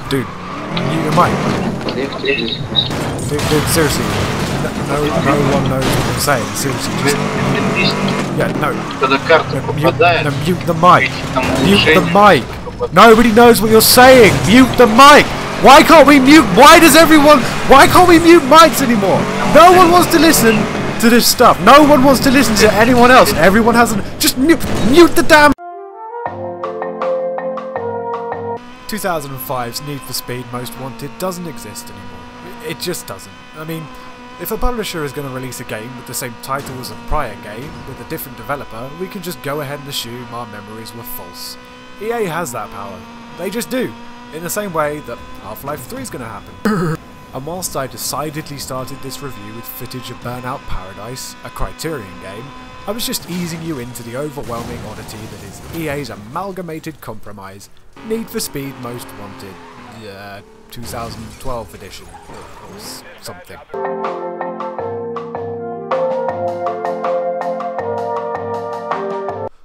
Dude, you might. Dude, seriously, no one knows what I'm saying. Seriously, just... Yeah, no. Mute the mic. Mute the mic. Nobody knows what you're saying. Mute the mic. Why can't we mute? Why can't we mute mics anymore? No one wants to listen to this stuff. No one wants to listen to anyone else. Everyone hasn't. Just mute the damn. 2005's Need for Speed Most Wanted doesn't exist anymore. It just doesn't. I mean, if a publisher is going to release a game with the same title as a prior game, with a different developer, we can just go ahead and assume our memories were false. EA has that power. They just do. In the same way that Half-Life 3 is going to happen. And whilst I decidedly started this review with footage of Burnout Paradise, a Criterion game, I was just easing you into the overwhelming oddity that is EA's amalgamated compromise, Need for Speed Most Wanted, 2012 edition, or something.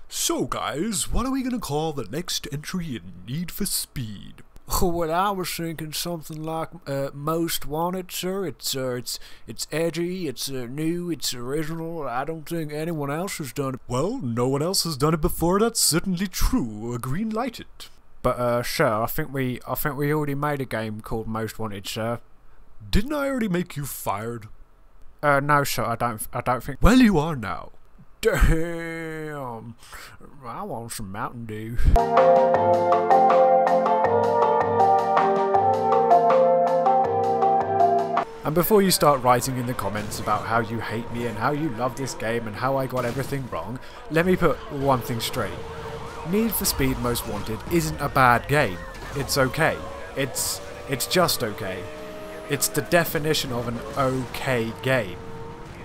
So guys, what are we gonna call the next entry in Need for Speed? Oh, well, I was thinking something like Most Wanted, sir. It's edgy, it's new, it's original. I don't think anyone else has done it. Well, no one else has done it before. That's certainly true. Green lighted. But sir, I think we already made a game called Most Wanted, sir. Didn't I already make you fired? No, sir. I don't think. Well, you are now. Damn. I want some Mountain Dew. And before you start writing in the comments about how you hate me and how you love this game and how I got everything wrong, let me put one thing straight. Need for Speed Most Wanted isn't a bad game. It's okay. It's just okay. It's the definition of an okay game.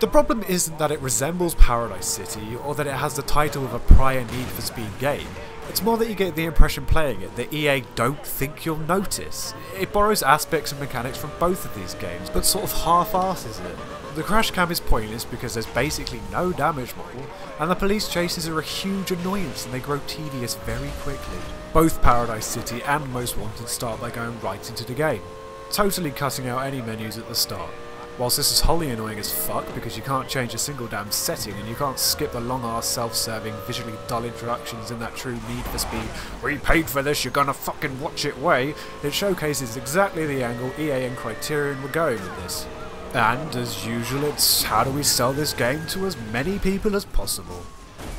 The problem isn't that it resembles Paradise City or that it has the title of a prior Need for Speed game. It's more that you get the impression playing it that EA don't think you'll notice. It borrows aspects and mechanics from both of these games, but sort of half-asses it. The crash cam is pointless because there's basically no damage model, and the police chases are a huge annoyance and they grow tedious very quickly. Both Paradise City and Most Wanted start by going right into the game, totally cutting out any menus at the start. Whilst this is wholly annoying as fuck because you can't change a single damn setting and you can't skip the long-ass self-serving, visually dull introductions in that true Need for Speed, we paid for this, you're gonna fucking watch it way, it showcases exactly the angle EA and Criterion were going with this. And, as usual, it's how do we sell this game to as many people as possible.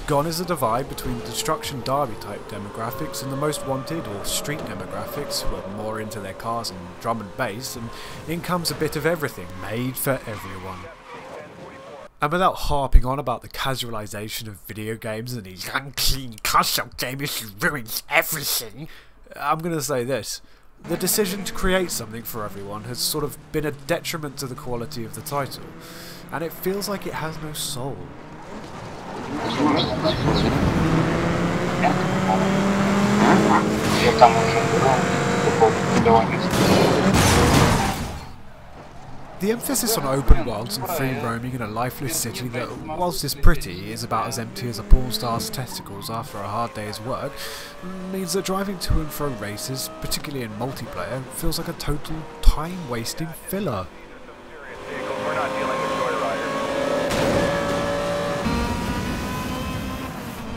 Gone is the divide between the Destruction Derby type demographics and the Most Wanted or street demographics who are more into their cars and drum and bass, and in comes a bit of everything, made for everyone. And without harping on about the casualisation of video games and these unclean console gamers who ruins everything, I'm gonna say this. The decision to create something for everyone has sort of been a detriment to the quality of the title, and it feels like it has no soul. The emphasis on open worlds and free roaming in a lifeless city that, whilst is pretty, is about as empty as a porn star's testicles after a hard day's work, means that driving to and fro races, particularly in multiplayer, feels like a total time-wasting filler.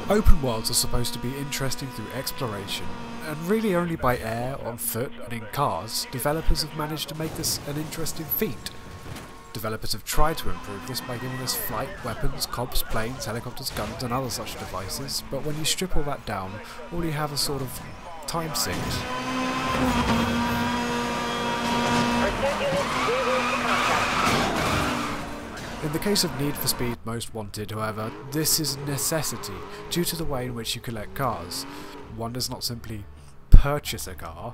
Open worlds are supposed to be interesting through exploration, and really only by air, on foot, and in cars, developers have managed to make this an interesting feat. Developers have tried to improve this by giving us flight, weapons, cops, planes, helicopters, guns, and other such devices, but when you strip all that down, all you have is sort of time sinks. In the case of Need for Speed Most Wanted, however, this is a necessity due to the way in which you collect cars. One does not simply purchase a car.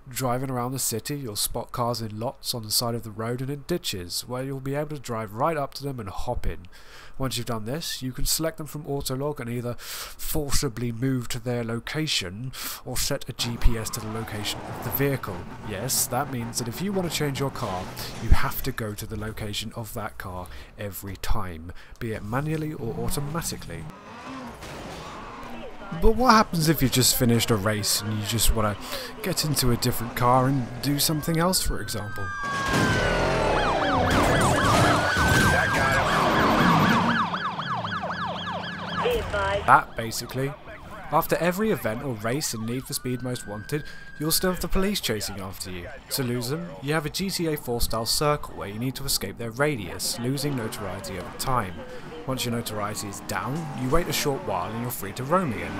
Driving around the city, you'll spot cars in lots on the side of the road and in ditches, where you'll be able to drive right up to them and hop in. Once you've done this, you can select them from Autolog and either forcibly move to their location, or set a GPS to the location of the vehicle. Yes, that means that if you want to change your car, you have to go to the location of that car every time, be it manually or automatically. But what happens if you've just finished a race and you just want to get into a different car and do something else, for example? That, basically. After every event or race in Need for Speed Most Wanted, you'll still have the police chasing after you. To lose them, you have a GTA 4 style circle where you need to escape their radius, losing notoriety over time. Once your notoriety is down, you wait a short while and you're free to roam again.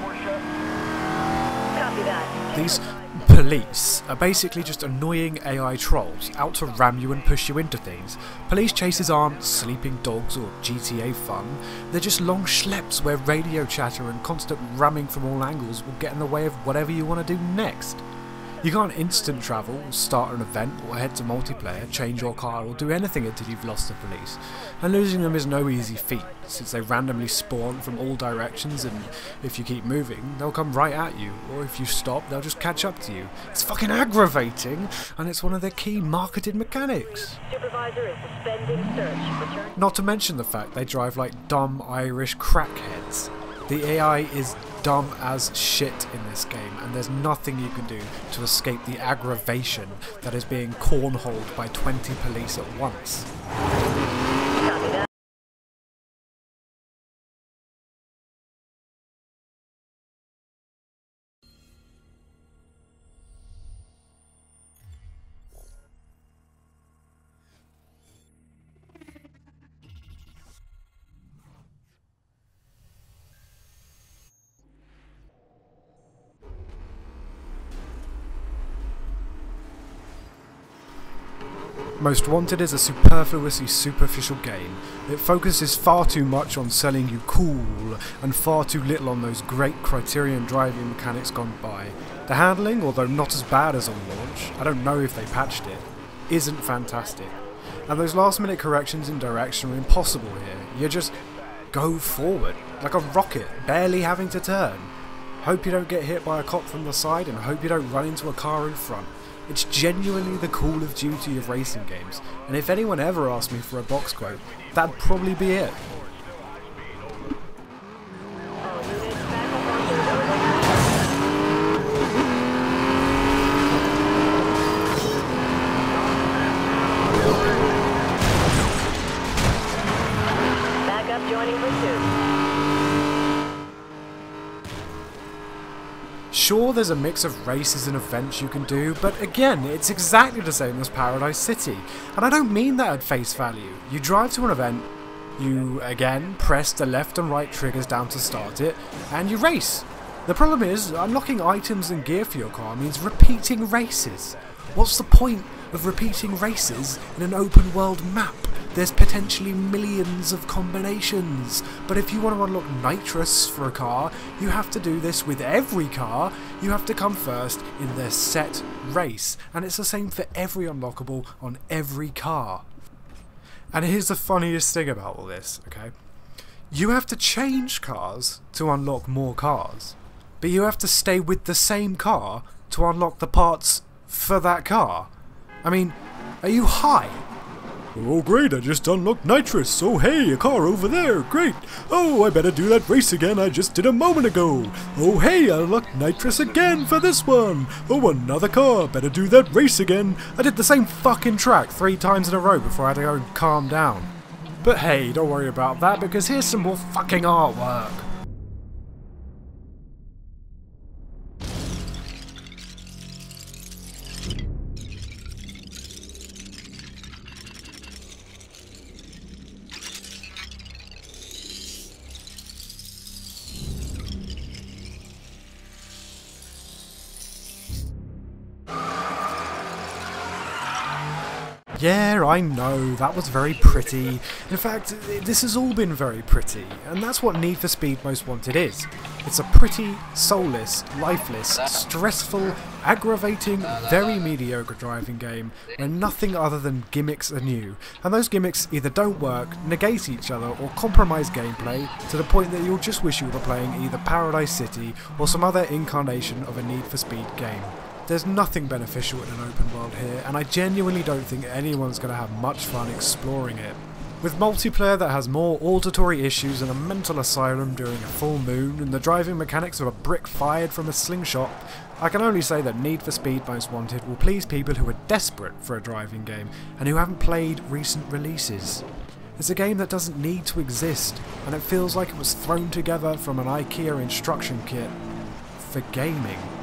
Copy that. These police are basically just annoying AI trolls out to ram you and push you into things. Police chases aren't sleeping dogs or GTA fun, they're just long schleps where radio chatter and constant ramming from all angles will get in the way of whatever you want to do next. You can't instant travel, start an event, or head to multiplayer, change your car, or do anything until you've lost the police. And losing them is no easy feat, since they randomly spawn from all directions, and if you keep moving, they'll come right at you, or if you stop, they'll just catch up to you. It's fucking aggravating, and it's one of their key marketed mechanics. Supervisor is suspending search. Return. Not to mention the fact they drive like dumb Irish crackheads. The AI is dumb as shit in this game, and there's nothing you can do to escape the aggravation that is being cornholed by 20 police at once. Copy that. Most Wanted is a superfluously superficial game. It focuses far too much on selling you cool, and far too little on those great Criterion driving mechanics gone by. The handling, although not as bad as on launch, I don't know if they patched it, isn't fantastic. And those last minute corrections in direction are impossible here. You just go forward, like a rocket, barely having to turn. Hope you don't get hit by a cop from the side, and hope you don't run into a car in front. It's genuinely the Call of Duty of racing games, and if anyone ever asked me for a box quote, that'd probably be it. All units back up onto the road. Back up joining pursuit. Sure, there's a mix of races and events you can do, but again, it's exactly the same as Paradise City. And I don't mean that at face value. You drive to an event, you, again, press the left and right triggers down to start it, and you race. The problem is, unlocking items and gear for your car means repeating races. What's the point of repeating races in an open world map? There's potentially millions of combinations, but if you want to unlock nitrous for a car, you have to do this with every car. You have to come first in their set race, and it's the same for every unlockable on every car. And here's the funniest thing about all this, okay? You have to change cars to unlock more cars, but you have to stay with the same car to unlock the parts for that car. I mean, are you high? Oh great, I just unlocked nitrous. Oh hey, a car over there, great. Oh, I better do that race again I just did a moment ago. Oh hey, I unlocked nitrous again for this one. Oh, another car, better do that race again. I did the same fucking track 3 times in a row before I had to go and calm down. But hey, don't worry about that, because here's some more fucking artwork. Yeah, I know, that was very pretty. In fact, this has all been very pretty, and that's what Need for Speed Most Wanted is. It's a pretty, soulless, lifeless, stressful, aggravating, very mediocre driving game where nothing other than gimmicks are new, and those gimmicks either don't work, negate each other, or compromise gameplay to the point that you'll just wish you were playing either Paradise City or some other incarnation of a Need for Speed game. There's nothing beneficial in an open world here, and I genuinely don't think anyone's going to have much fun exploring it. With multiplayer that has more auditory issues than a mental asylum during a full moon and the driving mechanics of a brick fired from a slingshot, I can only say that Need for Speed Most Wanted will please people who are desperate for a driving game and who haven't played recent releases. It's a game that doesn't need to exist, and it feels like it was thrown together from an IKEA instruction kit for gaming.